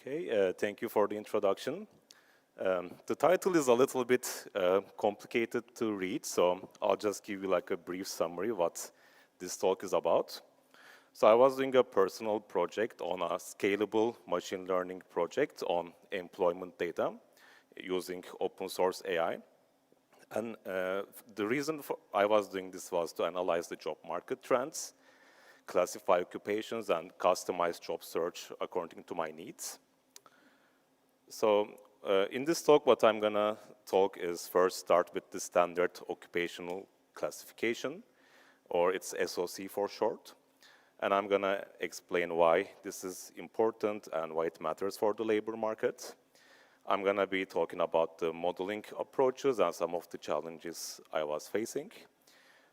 Okay, thank you for the introduction. The title is a little bit complicated to read, so I'll just give you like a brief summary of what this talk is about. So I was doing a personal project on a scalable machine learning project on employment data using open source AI. And the reason I was doing this was to analyze the job market trends, classify occupations, and customize job search according to my needs. So in this talk, what I'm gonna talk is first start with the Standard Occupational Classification, or it's SOC for short. And I'm gonna explain why this is important and why it matters for the labor market. I'm gonna be talking about the modeling approaches and some of the challenges I was facing.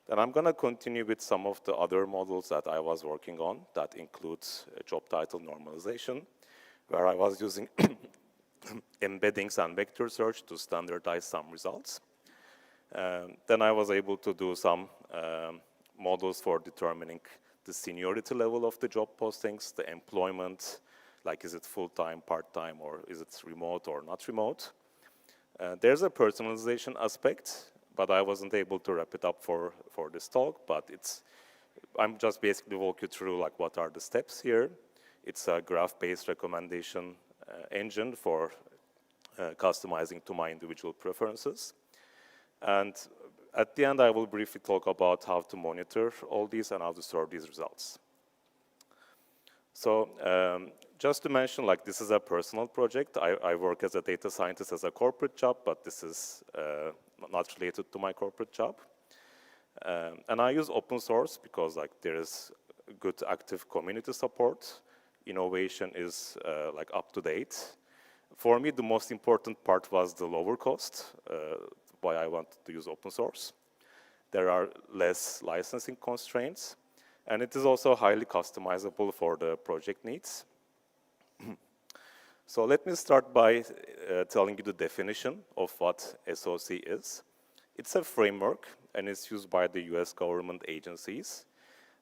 Then I'm gonna continue with some of the other models that I was working on. That includes job title normalization, where I was using embeddings and vector search to standardize some results. Then I was able to do some models for determining the seniority level of the job postings, the employment, like is it full-time, part-time, or is it remote or not remote. There's a personalization aspect, but I wasn't able to wrap it up for this talk, but I'm just basically walk you through like what are the steps here. It's a graph-based recommendation engine for customizing to my individual preferences. And at the end, I will briefly talk about how to monitor all these and how to serve these results. So just to mention, like this is a personal project. I work as a data scientist as a corporate job, but this is not related to my corporate job. And I use open source because like there is good active community support. Innovation is like up to date. For me, the most important part was the lower cost, why I wanted to use open source. There are less licensing constraints, and it is also highly customizable for the project needs. So let me start by telling you the definition of what SOC is. It's a framework, and it's used by the US government agencies.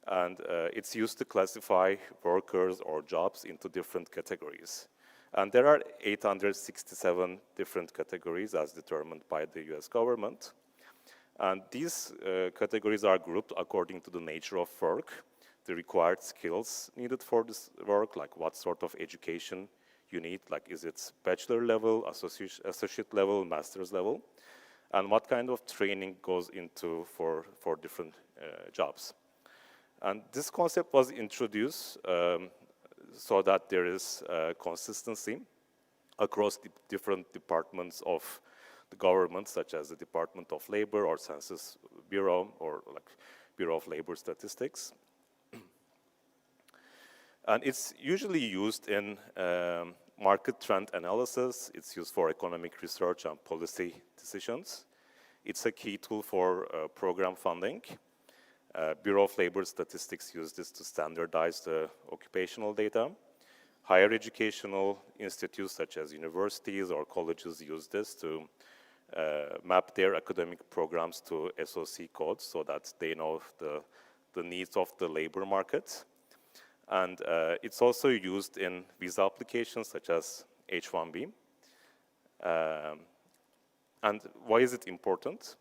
And it's used to classify workers or jobs into different categories. And there are 867 different categories as determined by the US government. And these categories are grouped according to the nature of work, the required skills needed for this work, like what sort of education you need, like is it bachelor level, associate level, master's level, and what kind of training goes into for different jobs. And this concept was introduced so that there is consistency across the different departments of the government, such as the Department of Labor or Census Bureau or like Bureau of Labor Statistics. And it's usually used in market trend analysis. It's used for economic research and policy decisions. It's a key tool for program funding. Bureau of Labor Statistics use this to standardize the occupational data. Higher educational institutes such as universities or colleges use this to map their academic programs to SOC codes so that they know the needs of the labor market. And it's also used in visa applications such as H-1B. And why is it important?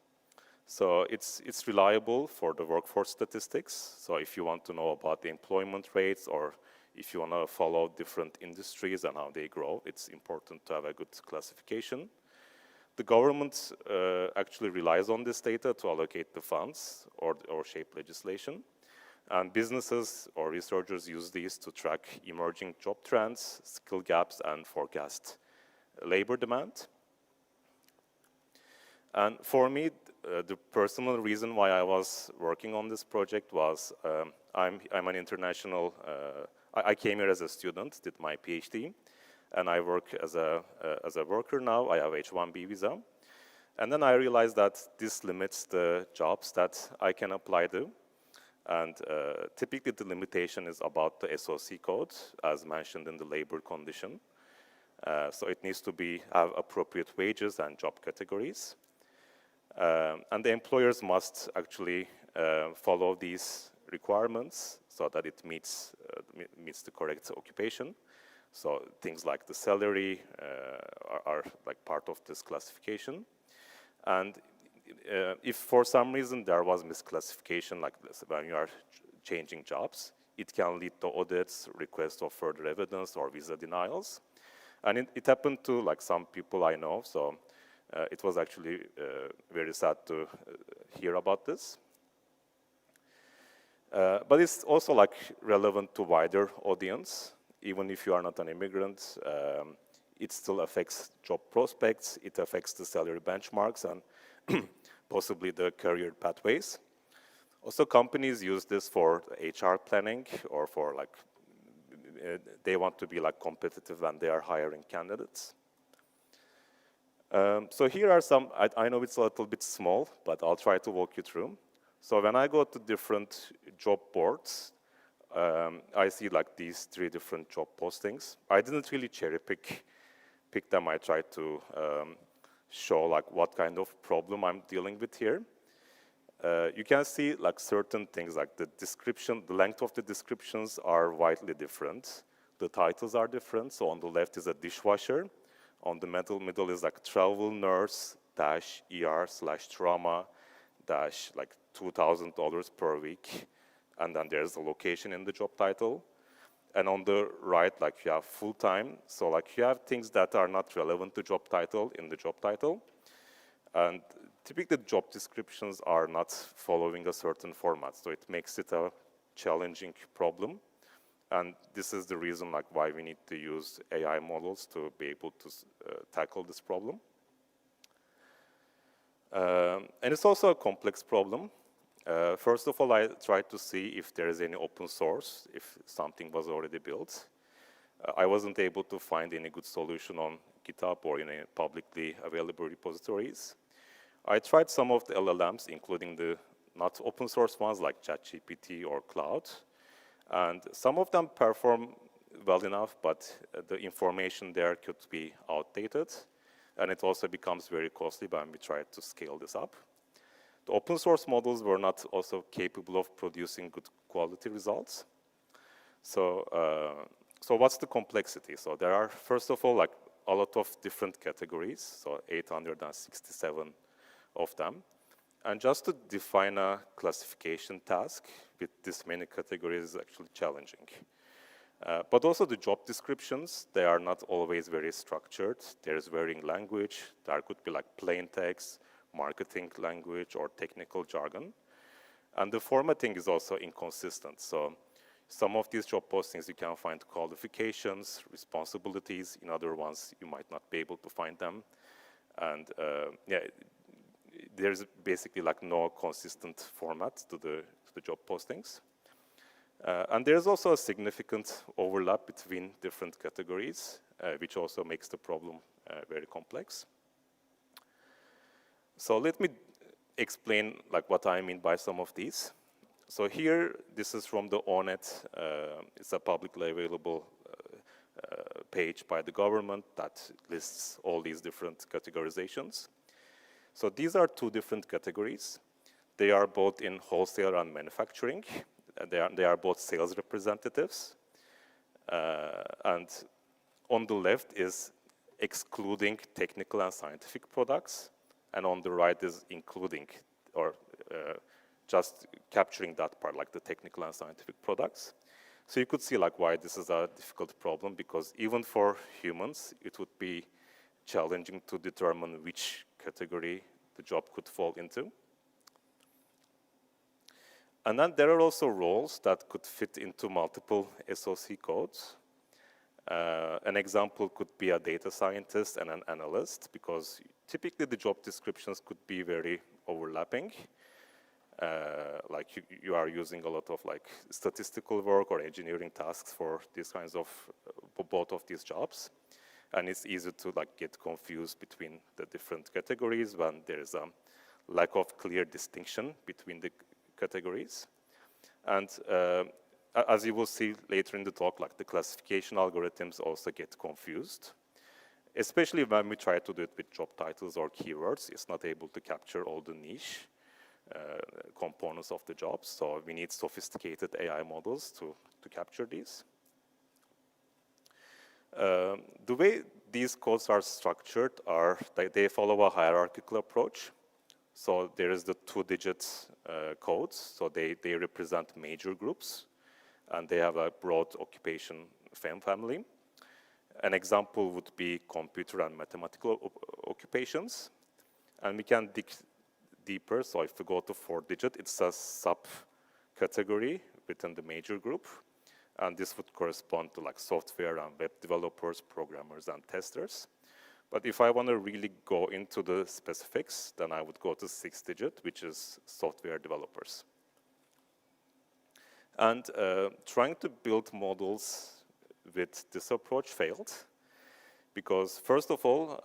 So it's reliable for the workforce statistics. So if you want to know about the employment rates or if you want to follow different industries and how they grow, it's important to have a good classification. The government actually relies on this data to allocate the funds or shape legislation. And businesses or researchers use these to track emerging job trends, skill gaps, and forecast labor demand. And for me, the personal reason why I was working on this project was I'm an international, I came here as a student, did my PhD, and I work as a worker now. I have H-1B visa. And then I realized that this limits the jobs that I can apply to. And typically the limitation is about the SOC code, as mentioned in the labor condition. So it needs to have appropriate wages and job categories. And the employers must actually follow these requirements so that it meets the correct occupation. So things like the salary are like part of this classification. And if for some reason there was misclassification like this, when you are changing jobs, it can lead to audits, requests of further evidence, or visa denials. And it happened to like some people I know, so it was actually very sad to hear about this. But it's also like relevant to wider audience. Even if you are not an immigrant, it still affects job prospects, it affects the salary benchmarks, and possibly the career pathways. Also, companies use this for HR planning, or for like, they want to be like competitive when they are hiring candidates. So here are some, I know it's a little bit small, but I'll try to walk you through. So when I go to different job boards, I see like these 3 different job postings. I didn't really cherry pick them. I tried to show like what kind of problem I'm dealing with here. You can see like certain things, like the description, the length of the descriptions are widely different. The titles are different. So on the left is a dishwasher. On the middle is like travel nurse dash ER slash trauma dash like $2,000 per week. And then there's a location in the job title. And on the right, like you have full-time. So like you have things that are not relevant to job title in the job title. And typically job descriptions are not following a certain format. So it makes it a challenging problem. And this is the reason like why we need to use AI models to be able to tackle this problem. And it's also a complex problem. First of all, I tried to see if there is any open source, if something was already built. I wasn't able to find any good solution on GitHub or in any publicly available repositories. I tried some of the LLMs, including the not open source ones like ChatGPT or Cloud. And some of them perform well enough, but the information there could be outdated. And it also becomes very costly when we try to scale this up. The open source models were not also capable of producing good quality results. So, so what's the complexity? So there are, first of all, like a lot of different categories, so 867 of them. And just to define a classification task with this many categories is actually challenging. But also the job descriptions, they are not always very structured. There's varying language. There could be like plain text, marketing language, or technical jargon. And the formatting is also inconsistent. So some of these job postings you can find qualifications, responsibilities. In other ones, you might not be able to find them. And yeah, there's basically like no consistent format to the job postings. And there's also a significant overlap between different categories, which also makes the problem very complex. So let me explain like what I mean by some of these. So here, this is from the ONET. It's a publicly available page by the government that lists all these different categorizations. So these are 2 different categories. They are both in wholesale and manufacturing. They are both sales representatives. And on the left is excluding technical and scientific products. And on the right is including, or just capturing that part, like the technical and scientific products. So you could see like why this is a difficult problem, because even for humans, it would be challenging to determine which category the job could fall into. And then there are also roles that could fit into multiple SOC codes. An example could be a data scientist and an analyst, because typically the job descriptions could be very overlapping. Like you are using a lot of like statistical work or engineering tasks for these kinds of, both of these jobs. And it's easy to like get confused between the different categories when there is a lack of clear distinction between the categories. And as you will see later in the talk, like the classification algorithms also get confused, especially when we try to do it with job titles or keywords. It's not able to capture all the niche components of the jobs. So we need sophisticated AI models to capture these. The way these codes are structured are they follow a hierarchical approach. So there is the 2-digit codes, so they represent major groups, and they have a broad occupation family. An example would be computer and mathematical occupations, and we can dig deeper. So if we go to 4-digit, it's a subcategory within the major group, and this would correspond to like software and web developers, programmers, and testers. But if I want to really go into the specifics, then I would go to 6-digit, which is software developers. And trying to build models with this approach failed, because first of all,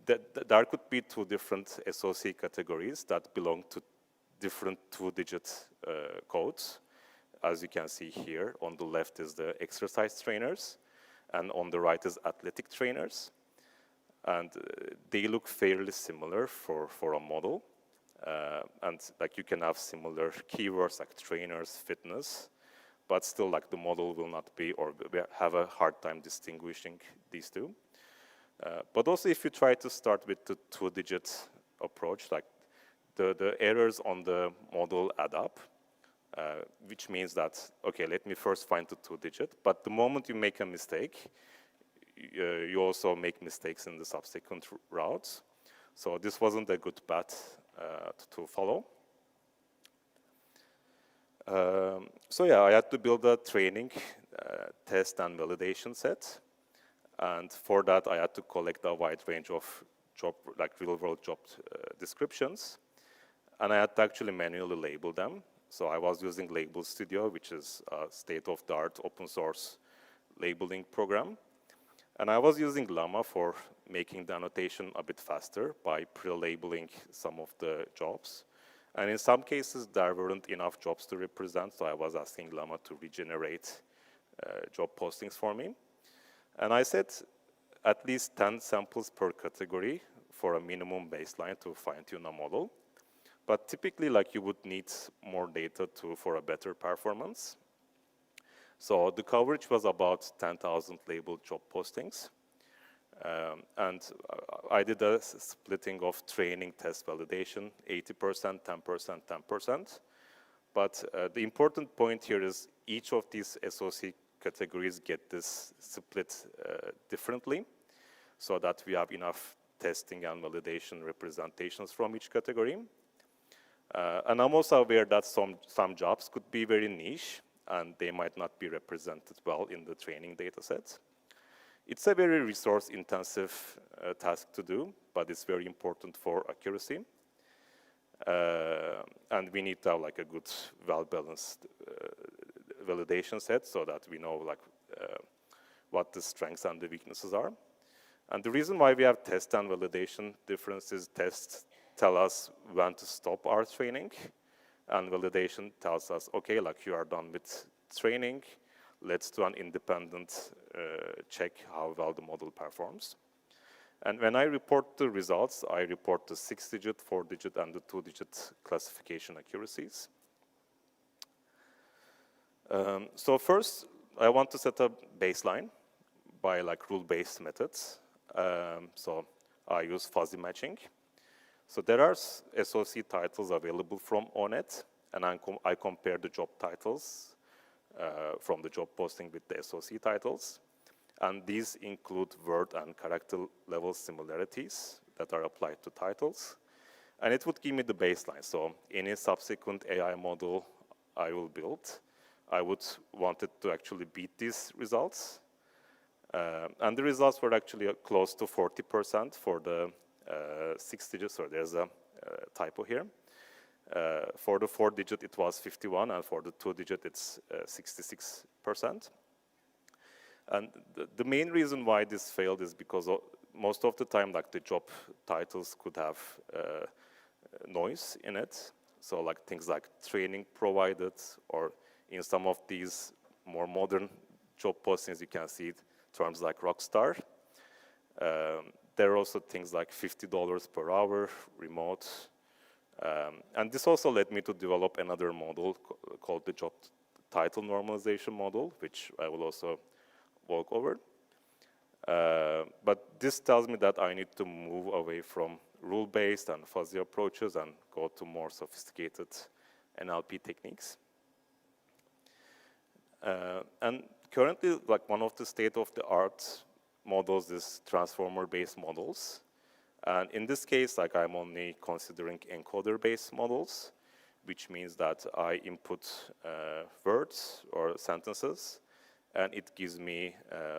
there could be 2 different SOC categories that belong to different 2-digit codes. As you can see here, on the left is the exercise trainers, and on the right is athletic trainers. And they look fairly similar for a model. And like you can have similar keywords like trainers, fitness, but still like the model will not be, or have a hard time distinguishing these two. But also if you try to start with the 2-digit approach, like the errors on the model add up, which means that, okay, let me first find the 2-digit, but the moment you make a mistake, you also make mistakes in the subsequent routes. So this wasn't a good path to follow. So yeah, I had to build a training, test, and validation set. And for that, I had to collect a wide range of real-world job descriptions. And I had to actually manually label them. So I was using Label Studio, which is a state-of-the-art open source labeling program. And I was using Llama for making the annotation a bit faster by pre-labeling some of the jobs. And in some cases, there weren't enough jobs to represent, so I was asking Llama to regenerate job postings for me. And I set at least 10 samples per category for a minimum baseline to fine-tune a model. But typically, like, you would need more data for a better performance. So the coverage was about 10,000 labeled job postings. And I did a splitting of training, test, validation, 80%, 10%, 10%. But the important point here is each of these SOC categories get this split differently, so that we have enough testing and validation representations from each category. And I'm also aware that some jobs could be very niche, and they might not be represented well in the training data set. It's a very resource-intensive task to do, but it's very important for accuracy. And we need to have like a good, well-balanced validation set so that we know like what the strengths and the weaknesses are. And the reason why we have test and validation differences, tests tell us when to stop our training, and validation tells us, okay, like you are done with training, let's do an independent check how well the model performs. And when I report the results, I report the 6-digit, 4-digit, and the 2-digit classification accuracies. So first, I want to set a baseline by like rule-based methods. So I use fuzzy matching. So there are SOC titles available from ONET, and I compare the job titles from the job posting with the SOC titles. And these include word and character level similarities that are applied to titles. And it would give me the baseline. So any subsequent AI model I will build, I would want it to actually beat these results. And the results were actually close to 40% for the 6-digit, so there's a typo here. For the 4-digit, it was 51, and for the 2-digit, it's 66%. And the main reason why this failed is because most of the time, like, the job titles could have noise in it. So like things like training provided, or in some of these more modern job postings, you can see terms like rockstar. There are also things like $50 per hour, remote. And this also led me to develop another model called the job title normalization model, which I will also walk over. But this tells me that I need to move away from rule-based and fuzzy approaches and go to more sophisticated NLP techniques. And currently, like one of the state-of-the-art models is transformer-based models. And in this case, like I'm only considering encoder-based models, which means that I input words or sentences, and it gives me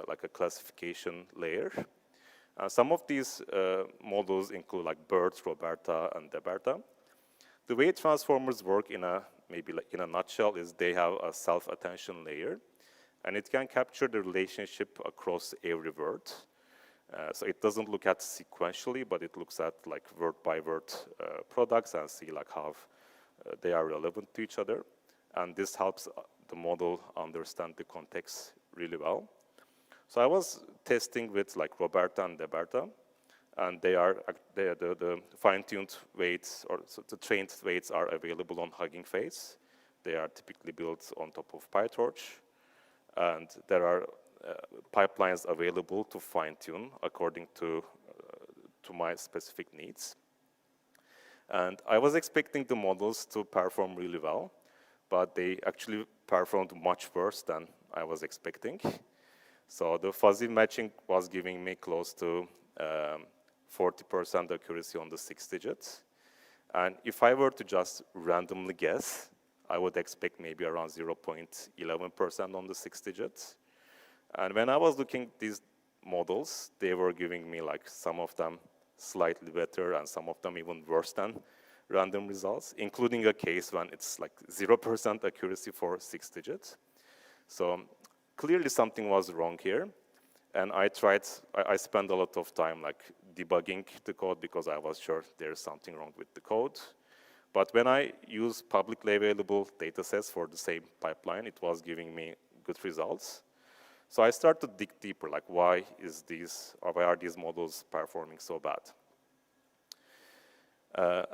like a classification layer. Some of these models include like BERT, Roberta, and DeBerta. The way transformers work in a, maybe like in a nutshell, is they have a self-attention layer, and it can capture the relationship across every word. So it doesn't look at sequentially, but it looks at like word by word products and see like how they are relevant to each other. And this helps the model understand the context really well. So I was testing with like Roberta and DeBerta, and the fine-tuned weights, or so the trained weights are available on HuggingFace. They are typically built on top of PyTorch, and there are pipelines available to fine-tune according to my specific needs. And I was expecting the models to perform really well, but they actually performed much worse than I was expecting. So the fuzzy matching was giving me close to 40% accuracy on the 6 digits. And if I were to just randomly guess, I would expect maybe around 0.11% on the 6 digits. And when I was looking at these models, they were giving me like some of them slightly better and some of them even worse than random results, including a case when it's like 0% accuracy for 6 digits. So clearly something was wrong here. And I spent a lot of time like debugging the code because I was sure there's something wrong with the code. But when I use publicly available data sets for the same pipeline, it was giving me good results. So I started to dig deeper, like why are these models performing so bad?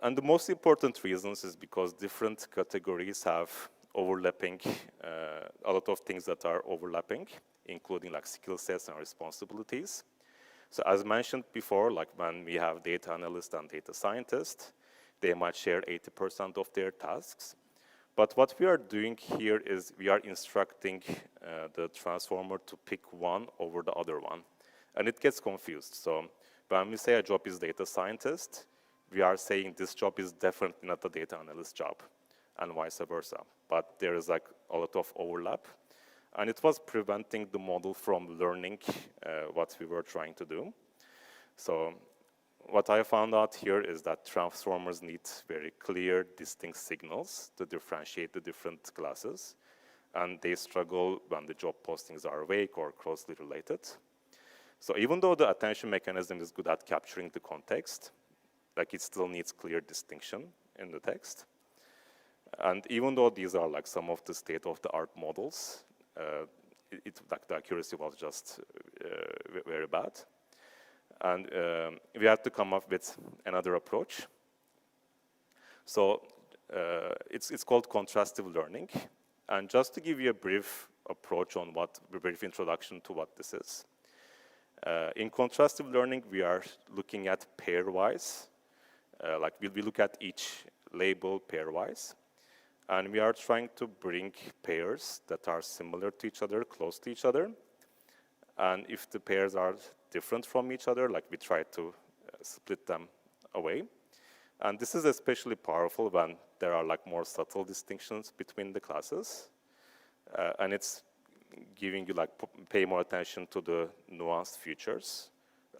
And the most important reasons is because different categories have overlapping, a lot of things that are overlapping, including like skill sets and responsibilities. So as mentioned before, like when we have data analysts and data scientists, they might share 80% of their tasks. But what we are doing here is we are instructing the transformer to pick one over the other one. And it gets confused. So when we say a job is data scientist, we are saying this job is definitely not a data analyst job, and vice versa. But there is like a lot of overlap. And it was preventing the model from learning what we were trying to do. So what I found out here is that transformers need very clear, distinct signals to differentiate the different classes. And they struggle when the job postings are vague or closely related. So even though the attention mechanism is good at capturing the context, like it still needs clear distinction in the text. And even though these are like some of the state-of-the-art models, like the accuracy was just very bad. And we had to come up with another approach. So it's called contrastive learning. And just to give you a brief approach on a brief introduction to what this is. In contrastive learning, we are looking at pairwise. Like we look at each label pairwise. And we are trying to bring pairs that are similar to each other, close to each other. And if the pairs are different from each other, like we try to split them away. And this is especially powerful when there are like more subtle distinctions between the classes. And it's giving you like pay more attention to the nuanced features,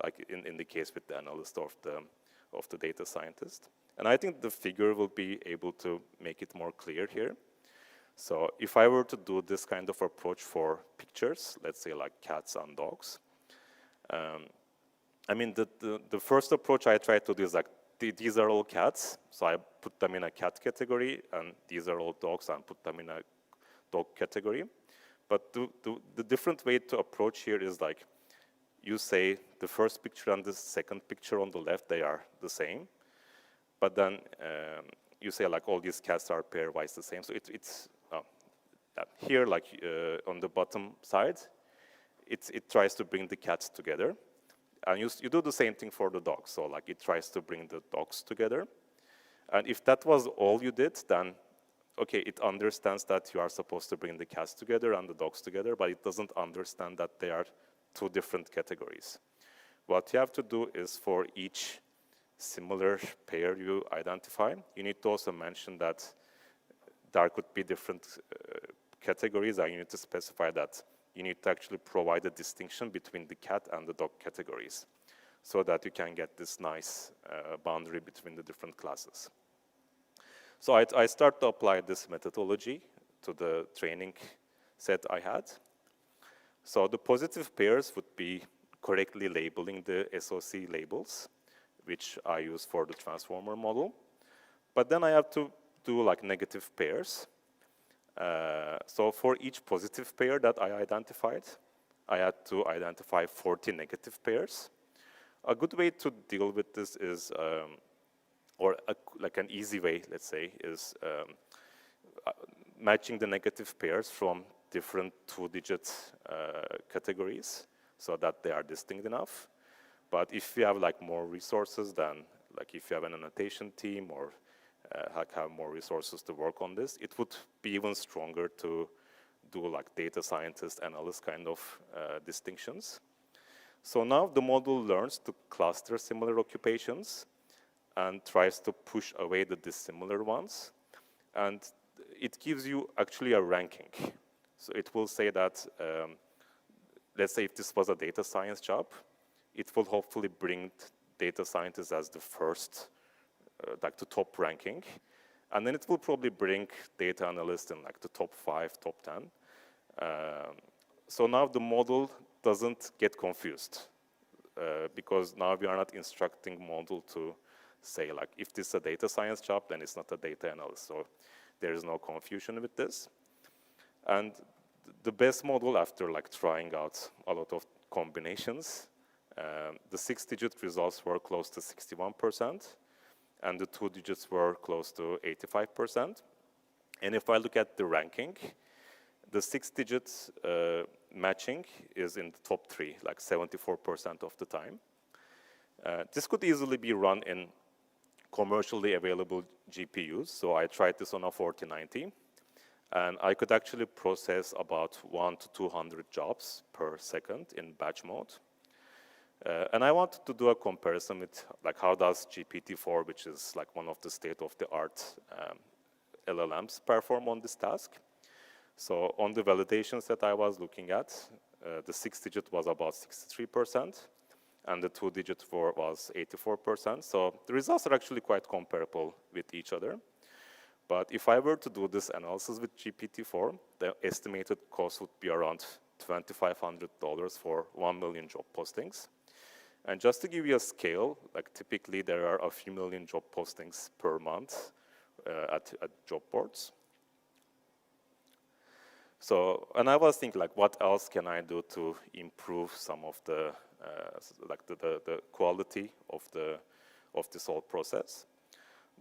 like in the case with the analyst of the data scientist. And I think the figure will be able to make it more clear here. So if I were to do this kind of approach for pictures, let's say like cats and dogs, I mean, the first approach I tried to do is like, these are all cats, so I put them in a cat category, and these are all dogs, and put them in a dog category. But the different way to approach here is like, you say the first picture and the second picture on the left, they are the same. But then you say like all these cats are pairwise the same. So it's here, like on the bottom side, it tries to bring the cats together. And you do the same thing for the dogs. So like it tries to bring the dogs together. And if that was all you did, then okay, it understands that you are supposed to bring the cats together and the dogs together, but it doesn't understand that they are two different categories. What you have to do is for each similar pair you identify, you need to also mention that there could be different categories, and you need to specify that you need to actually provide a distinction between the cat and the dog categories so that you can get this nice boundary between the different classes. So I start to apply this methodology to the training set I had. So the positive pairs would be correctly labeling the SOC labels, which I use for the transformer model. But then I have to do like negative pairs. So for each positive pair that I identified, I had to identify 40 negative pairs. A good way to deal with this is, like an easy way, let's say, is matching the negative pairs from different two-digit categories so that they are distinct enough. But if you have like more resources, then like if you have an annotation team or have more resources to work on this, it would be even stronger to do like data scientist, analyst kind of distinctions. So now the model learns to cluster similar occupations and tries to push away the dissimilar ones. And it gives you actually a ranking. So it will say that, let's say if this was a data science job, it will hopefully bring data scientists as the first, like the top ranking. And then it will probably bring data analysts in like the top 5, top 10. So now the model doesn't get confused because now we are not instructing model to say like, if this is a data science job, then it's not a data analyst. So there is no confusion with this. And the best model after like trying out a lot of combinations, the 6-digit results were close to 61%, and the 2 digits were close to 85%. And if I look at the ranking, the 6-digit matching is in the top 3, like 74% of the time. This could easily be run in commercially available GPUs. So I tried this on a 4090, and I could actually process about 100 to 200 jobs per second in batch mode. And I wanted to do a comparison with like how does GPT-4, which is like one of the state-of-the-art LLMs, perform on this task. So on the validations that I was looking at, the 6-digit was about 63%, and the 2-digit was 84%. So the results are actually quite comparable with each other. But if I were to do this analysis with GPT-4, the estimated cost would be around $2,500 for 1 million job postings. And just to give you a scale, like typically there are a few million job postings per month at job boards. So, and I was thinking like, what else can I do to improve some of the, like the quality of this whole process?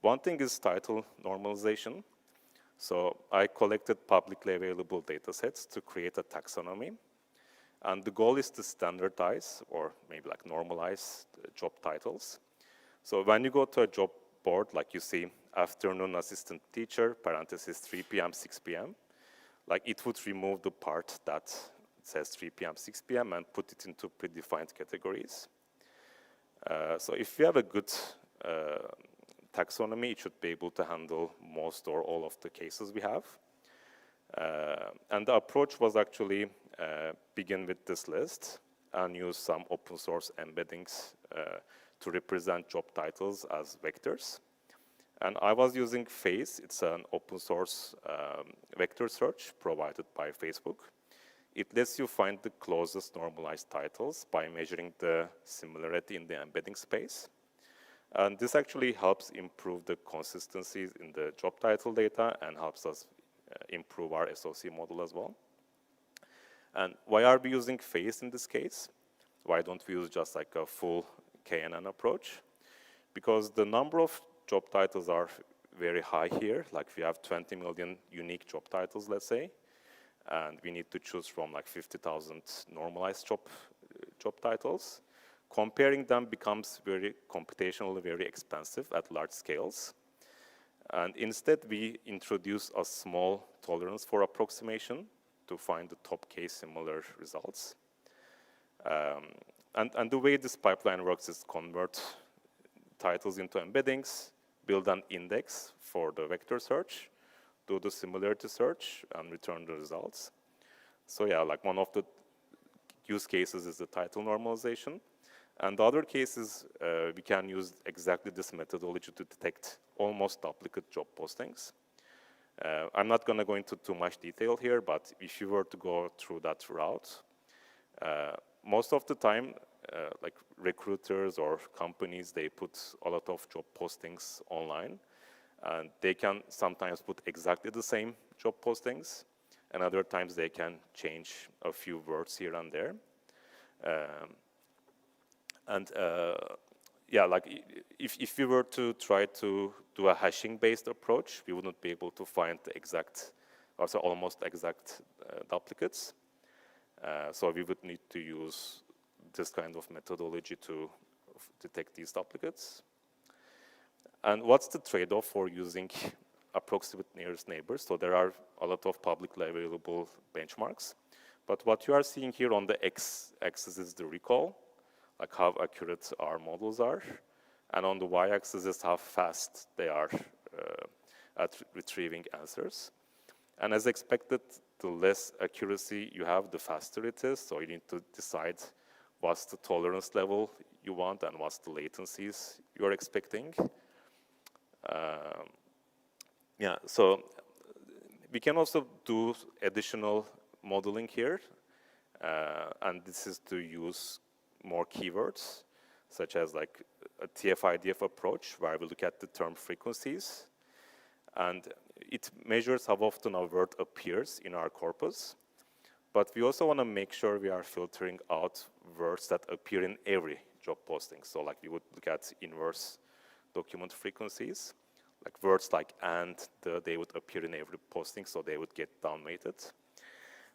One thing is title normalization. So I collected publicly available data sets to create a taxonomy. And the goal is to standardize or maybe like normalize job titles. So when you go to a job board, like you see afternoon assistant teacher, parentheses 3 p.m., 6 p.m., like it would remove the part that says 3 p.m., 6 p.m. and put it into predefined categories. So if you have a good taxonomy, it should be able to handle most or all of the cases we have. And the approach was actually begin with this list and use some open source embeddings to represent job titles as vectors. And I was using Face. It's an open source vector search provided by Facebook. It lets you find the closest normalized titles by measuring the similarity in the embedding space. And this actually helps improve the consistency in the job title data and helps us improve our SOC model as well. And why are we using Face in this case? Why don't we use just like a full KNN approach? Because the number of job titles are very high here. Like we have 20 million unique job titles, let's say, and we need to choose from like 50,000 normalized job titles. comparing them becomes very computationally very expensive at large scales. And instead, we introduce a small tolerance for approximation to find the top case similar results. And the way this pipeline works is convert titles into embeddings, build an index for the vector search, do the similarity search, and return the results. So yeah, like one of the use cases is the title normalization. And the other case is we can use exactly this methodology to detect almost duplicate job postings. I'm not going to go into too much detail here, but if you were to go through that route, most of the time, like recruiters or companies, they put a lot of job postings online, and they can sometimes put exactly the same job postings, and other times they can change a few words here and there. Yeah, like if we were to try to do a hashing-based approach, we wouldn't be able to find the exact, also almost exact duplicates. So we would need to use this kind of methodology to detect these duplicates. And what's the trade-off for using approximate nearest neighbors? So there are a lot of publicly available benchmarks. But what you are seeing here on the x-axis is the recall, like how accurate our models are. And on the y-axis is how fast they are at retrieving answers. And as expected, the less accuracy you have, the faster it is. So you need to decide what's the tolerance level you want and what's the latencies you're expecting. Yeah, so we can also do additional modeling here. And this is to use more keywords, such as like a TF-IDF approach, where we look at the term frequencies. And it measures how often a word appears in our corpus. But we also want to make sure we are filtering out words that appear in every job posting. So like we would look at inverse document frequencies, like words like and, they would appear in every posting, so they would get downweighted.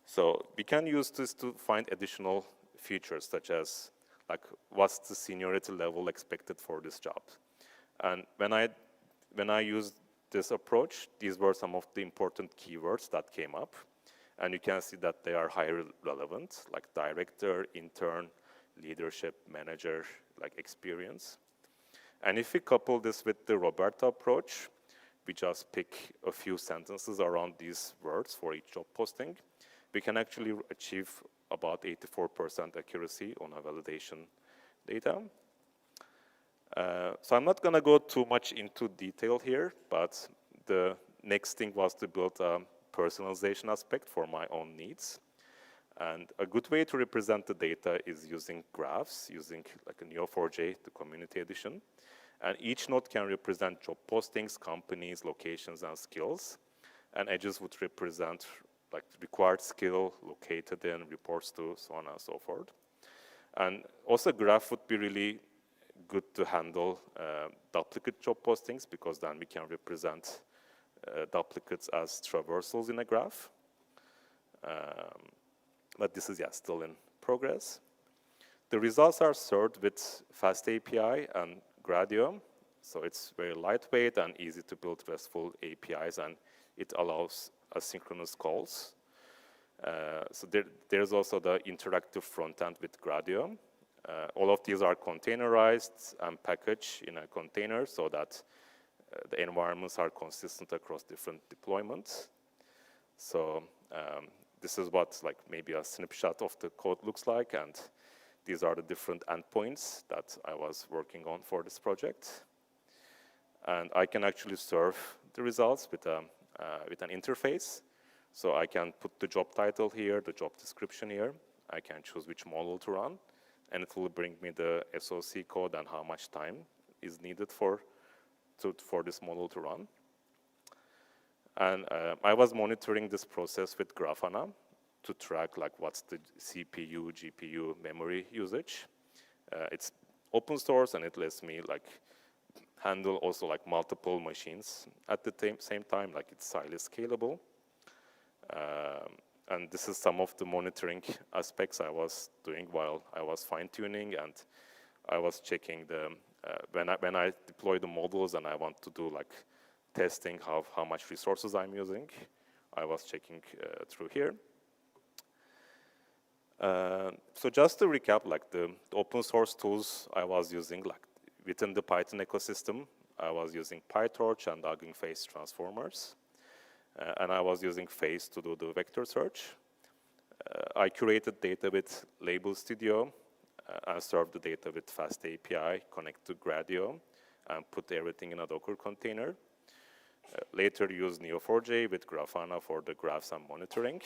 So we can use this to find additional features, such as like what's the seniority level expected for this job. And when I used this approach, these were some of the important keywords that came up. And you can see that they are highly relevant, like director, intern, leadership, manager, like experience. And if we couple this with the Roberta approach, we just pick a few sentences around these words for each job posting, we can actually achieve about 84% accuracy on our validation data. So I'm not going to go too much into detail here, but the next thing was to build a personalization aspect for my own needs. And a good way to represent the data is using graphs, using like a Neo4j, the community edition. And each node can represent job postings, companies, locations, and skills. And edges would represent like required skill, located in, reports to, so on and so forth. And also graph would be really good to handle duplicate job postings, because then we can represent duplicates as traversals in a graph. But this is, yeah, still in progress. The results are served with Fast API and Gradio. So it's very lightweight and easy to build RESTful APIs, and it allows asynchronous calls. So there's also the interactive front end with Gradio. All of these are containerized and packaged in a container so that the environments are consistent across different deployments. So this is what like maybe a snapshot of the code looks like, and these are the different endpoints that I was working on for this project. And I can actually serve the results with an interface. So I can put the job title here, the job description here. I can choose which model to run, and it will bring me the SOC code and how much time is needed for this model to run. And I was monitoring this process with Grafana to track like what's the CPU, GPU, memory usage. It's open source, and it lets me like handle also like multiple machines at the same time, like it's highly scalable. And this is some of the monitoring aspects I was doing while I was fine-tuning, and I was checking the, when I deploy the models and I want to do like testing how much resources I'm using, I was checking through here. So just to recap, like the open source tools I was using, like within the Python ecosystem, I was using PyTorch and HuggingFace transformers. And I was using Face to do the vector search. I curated data with Label Studio and served the data with Fast API, connect to Gradio, and put everything in a Docker container. Later used Neo4j with Grafana for the graphs and monitoring.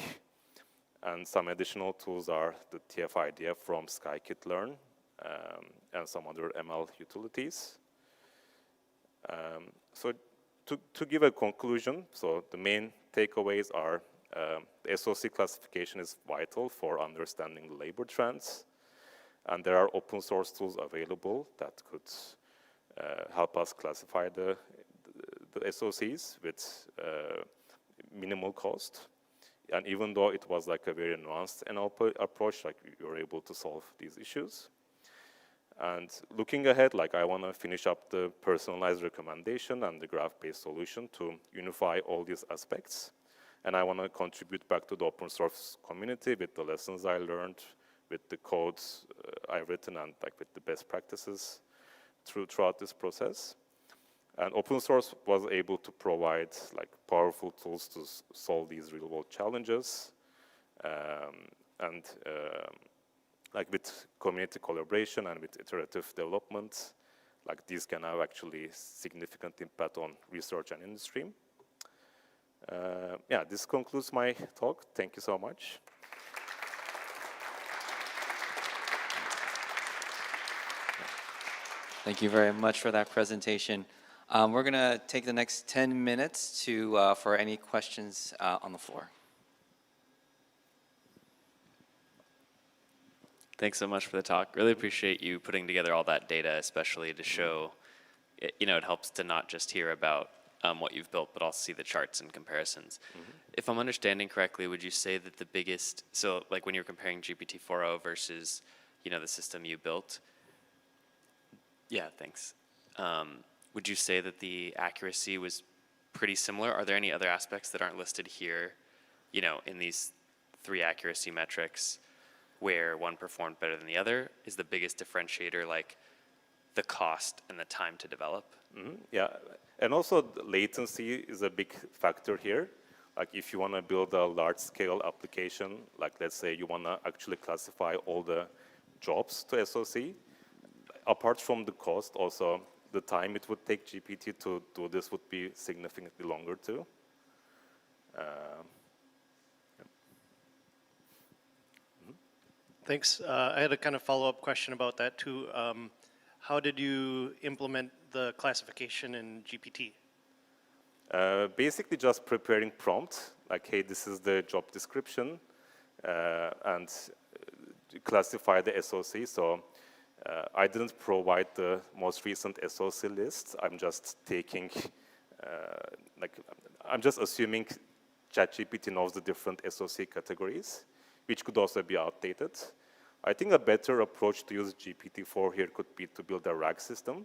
And some additional tools are the TF-IDF from scikit-learn and some other ML utilities. So to give a conclusion, so the main takeaways are the SOC classification is vital for understanding the labor trends. And there are open source tools available that could help us classify the SOCs with minimal cost. And even though it was like a very nuanced NLP approach, like we were able to solve these issues. And looking ahead, like I want to finish up the personalized recommendation and the graph-based solution to unify all these aspects. And I want to contribute back to the open source community with the lessons I learned, with the codes I've written, and like with the best practices throughout this process. And open source was able to provide like powerful tools to solve these real-world challenges. Like with community collaboration and with iterative development, like these can have actually significant impact on research and industry. Yeah, this concludes my talk. Thank you so much. Thank you very much for that presentation. We're going to take the next 10 minutes for any questions on the floor. Thanks so much for the talk. Really appreciate you putting together all that data, especially to show, it helps to not just hear about what you've built, but also see the charts and comparisons. If I'm understanding correctly, would you say that the biggest, so like when you're comparing GPT-4o versus, the system you built, yeah, thanks. Would you say that the accuracy was pretty similar? Are there any other aspects that aren't listed here, in these 3 accuracy metrics where one performed better than the other? Is the biggest differentiator like the cost and the time to develop? Yeah, and also the latency is a big factor here. Like if you want to build a large-scale application, like let's say you want to actually classify all the jobs to SOC, apart from the cost, also the time it would take GPT to do this would be significantly longer too. Thanks. I had a kind of follow-up question about that too. How did you implement the classification in GPT? Basically just preparing prompt, like, hey, this is the job description, and classify the SOC. So I didn't provide the most recent SOC list. I'm just taking, I'm just assuming ChatGPT knows the different SOC categories, which could also be outdated. I think a better approach to use GPT-4 here could be to build a RAG system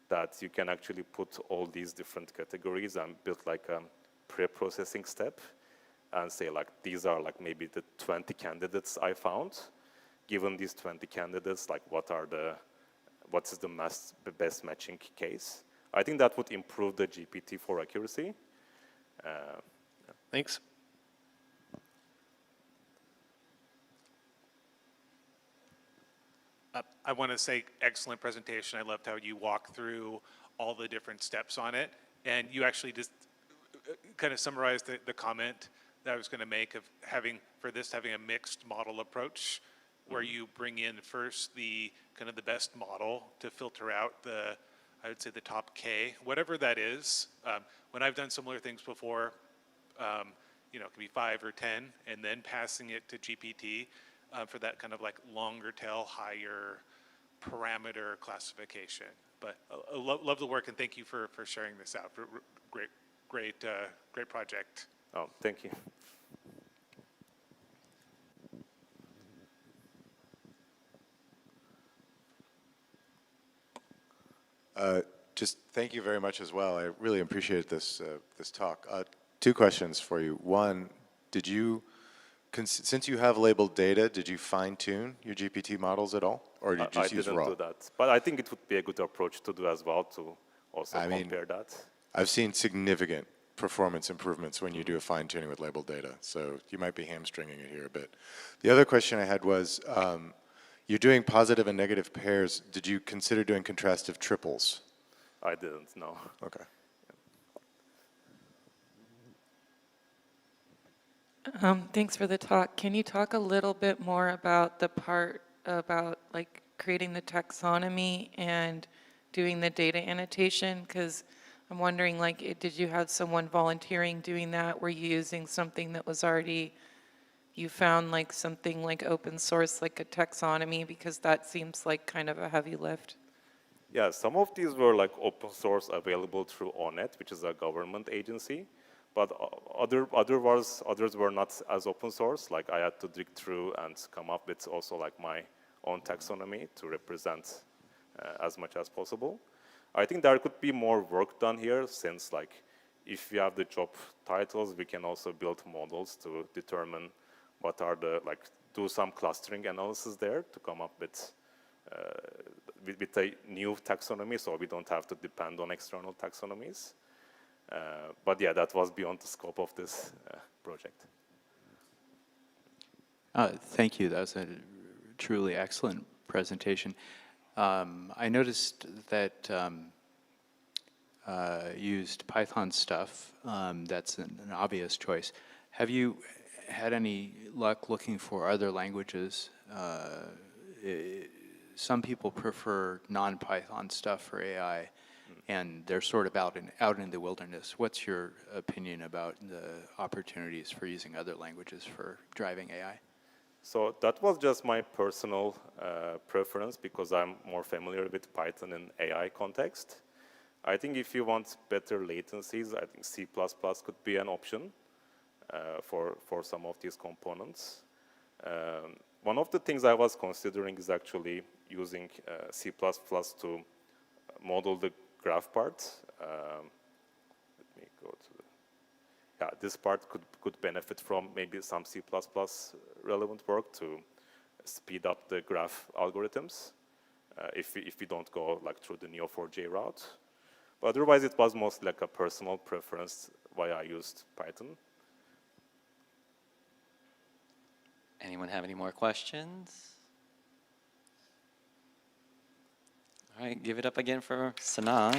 that you can actually put all these different categories and build like a pre-processing step and say like, these are like maybe the 20 candidates I found. Given these 20 candidates, like what is the best matching case? I think that would improve the GPT-4 accuracy. Thanks. I want to say excellent presentation. I loved how you walked through all the different steps on it. And you actually just kind of summarized the comment that I was going to make of having a mixed model approach, where you bring in first the kind of the best model to filter out I would say the top K, whatever that is. When I've done similar things before, it can be 5 or 10, and then passing it to GPT for that kind of like longer tail, higher parameter classification. But I love the work, and thank you for sharing this out. Great project. Oh, thank you. Just thank you very much as well. I really appreciate this this talk. Two questions for you. One, did you, since you have labeled data, did you fine tune your GPT models at all, or did you I just use didn't raw? do that, but I think it would be a good approach to do as well, to also I mean, compare that. I've seen significant performance improvements when you do a fine tuning with labeled data. So you might be hamstringing it here a bit. The other question I had was, you're doing positive and negative pairs. Did you consider doing contrastive triples? I didn't know. Okay. Thanks for the talk. Can you talk a little bit more about the part about like creating the taxonomy and doing the data annotation? Because I'm wondering, like, did you have someone volunteering doing that? Were you using something that was already, you found like something like open source, like a taxonomy? Because that seems like kind of a heavy lift. Yeah, some of these were like open source available through ONET, which is a government agency, but others were not as open source. Like I had to dig through and come up with also like my own taxonomy to represent as much as possible. I think there could be more work done here, since like if we have the job titles, we can also build models to determine what are the, like do some clustering analysis there to come up with a new taxonomy, so we don't have to depend on external taxonomies. But yeah, that was beyond the scope of this project. Thank you. That was a truly excellent presentation. I noticed that used Python stuff. That's an obvious choice. Have you had any luck looking for other languages? Some people prefer non-Python stuff for AI, and they're sort of out in the wilderness. What's your opinion about the opportunities for using other languages for driving AI? So that was just my personal preference, because I'm more familiar with Python in AI context. I think if you want better latencies, I think C++ could be an option for some of these components. One of the things I was considering is actually using C++ to model the graph part. Let me go to the, yeah, this part could benefit from maybe some C++ relevant work to speed up the graph algorithms if we don't go like through the Neo4j route. But otherwise, it was mostly like a personal preference why I used Python. Anyone have any more questions? All right, give it up again for Sinan.